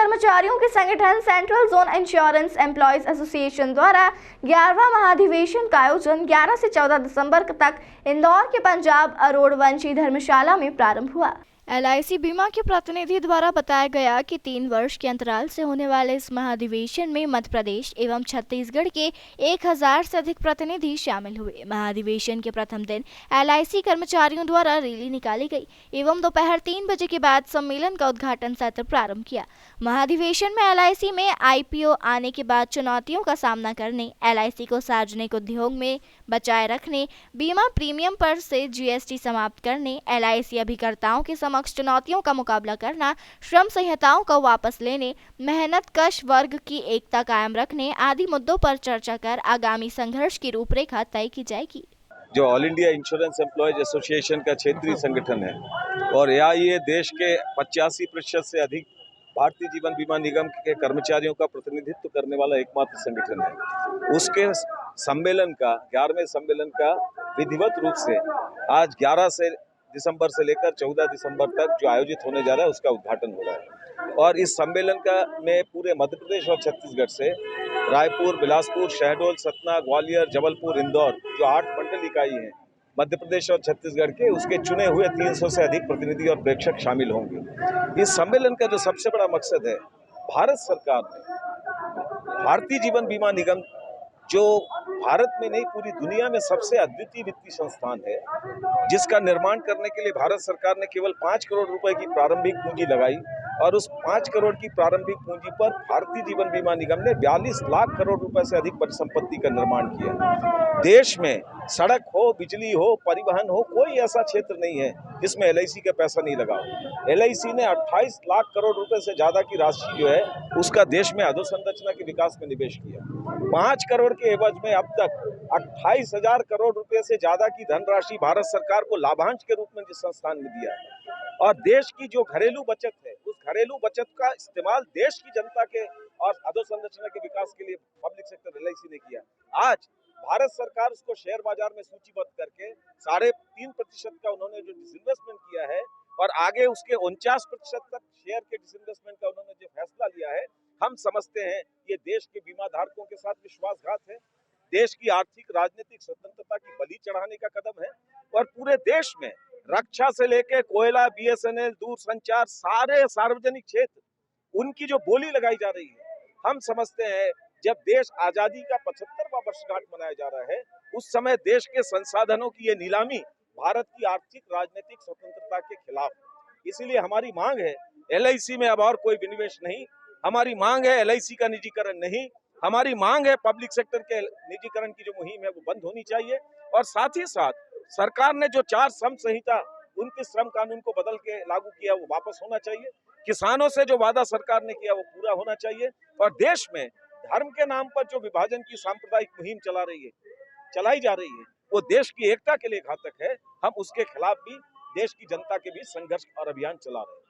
कर्मचारियों के संगठन central zone insurance employees association द्वारा 11वां महाधिवेशन का आयोजन 11 से 14 दिसंबर तक इंदौर के पंजाब अरोड़वंशी धर्मशाला में प्रारंभ हुआ। LIC बीमा के प्रतिनिधि द्वारा बताया गया कि 3 वर्ष के अंतराल से होने वाले इस महाधिवेशन में मध्य प्रदेश एवं छत्तीसगढ़ के 1000 से अधिक प्रतिनिधि शामिल हुए। महाधिवेशन के प्रथम दिन LIC कर्मचारियों द्वारा रैली निकाली गई एवं दोपहर 3 बजे के बाद सम्मेलन का उद्घाटन सत्र प्रारंभ किया। महाधिवेशन में LIC में IPO आने के बाद चुनौतियों का सामना करने, LIC को सार्वजनिक उद्योग में बचाए रखने, बीमा प्रीमियम पर से GST समाप्त करने, LIC अभिकर्ताओं के चुनौतियों का मुकाबला करना, श्रम संहिताओं को वापस लेने, मेहनत कश वर्ग की एकता कायम रखने आदि मुद्दों पर चर्चा कर आगामी संघर्ष की रूपरेखा तय की जाएगी। जो all India insurance employees association का क्षेत्रीय संगठन है और ये देश के 85% से अधिक भारतीय जीवन बीमा निगम के कर्मचारियों का प्रतिनिधित्व करने वाला एकमात्र संगठन है, उसके सम्मेलन का 11वें सम्मेलन का विधिवत रूप से आज 11 दिसंबर से लेकर 14 दिसंबर तक जो आयोजित होने जा रहा है उसका उद्घाटन हो रहा है। और इस सम्मेलन का में पूरे मध्य प्रदेश और छत्तीसगढ़ से रायपुर, बिलासपुर, शहडोल, सतना, ग्वालियर, जबलपुर, इंदौर जो 8 मंडल इकाई हैं मध्य प्रदेश और छत्तीसगढ़ के, उसके चुने हुए 300 से अधिक प्रतिनिधि और प्रेक्षक शामिल होंगे। इस सम्मेलन का जो सबसे बड़ा मकसद है, भारत सरकार ने भारतीय जीवन बीमा निगम जो भारत में नहीं पूरी दुनिया में सबसे अद्वितीय वित्तीय संस्थान है, जिसका निर्माण करने के लिए भारत सरकार ने केवल 5 करोड़ रुपए की प्रारंभिक पूंजी लगाई और उस 5 करोड़ की प्रारंभिक पूंजी पर भारतीय जीवन बीमा निगम ने 42 लाख करोड़ रुपए से अधिक परिसंपत्ति का निर्माण किया। देश में सड़क हो, बिजली हो, परिवहन हो, कोई ऐसा क्षेत्र नहीं है जिसमें LIC का पैसा नहीं लगा। LIC ने 28 लाख करोड़ रुपए से ज्यादा की राशि जो है उसका देश में अधोसंरचना के विकास में निवेश किया। 5 करोड़ के एवज में अब तक 28,000 करोड़ रुपए से ज्यादा की धनराशि भारत सरकार को लाभांश के रूप में जिस संस्थान ने दिया है और देश की जो घरेलू बचत है उस घरेलू बचत का इस्तेमाल देश की जनता के और अधोसंरचना के विकास के लिए पब्लिक सेक्टर LIC ने किया। आज भारत सरकार उसको शेयर बाजार में सूचीबद्ध करके 3.5% का उन्होंने जो डिसइन्वेस्टमेंट किया है और आगे उसके 49% तक शेयर के डिसइन्वेस्टमेंट का उन्होंने जो फैसला लिया है, हम समझते हैं ये देश के बीमा धारकों के साथ विश्वासघात है, देश की आर्थिक राजनीतिक स्वतंत्रता की बलि चढ़ाने का कदम है और पूरे देश में रक्षा से लेकर कोयला, BSNL, दूरसंचार, सारे सार्वजनिक क्षेत्र उनकी जो बोली लगाई जा रही है, हम समझते हैं जब देश आजादी का 75वां वर्षगांठ मनाया जा रहा है, उस समय देश के संसाधनों की ये नीलामी भारत की आर्थिक राजनीतिक स्वतंत्रता के खिलाफ है। इसीलिए हमारी मांग है LIC में अब और कोई विनिवेश नहीं, हमारी मांग है LIC का निजीकरण नहीं, हमारी मांग है पब्लिक सेक्टर के निजीकरण की जो मुहिम है वो बंद होनी चाहिए और साथ ही साथ सरकार ने जो 4 श्रम संहिता 29 श्रम कानून को बदल के लागू किया वो वापस होना चाहिए। किसानों से जो वादा सरकार ने किया वो पूरा होना चाहिए और देश में धर्म के नाम पर जो विभाजन की सांप्रदायिक मुहिम चलाई जा रही है वो देश की एकता के लिए घातक है। हम उसके खिलाफ भी देश की जनता के बीच संघर्ष और अभियान चला रहे हैं।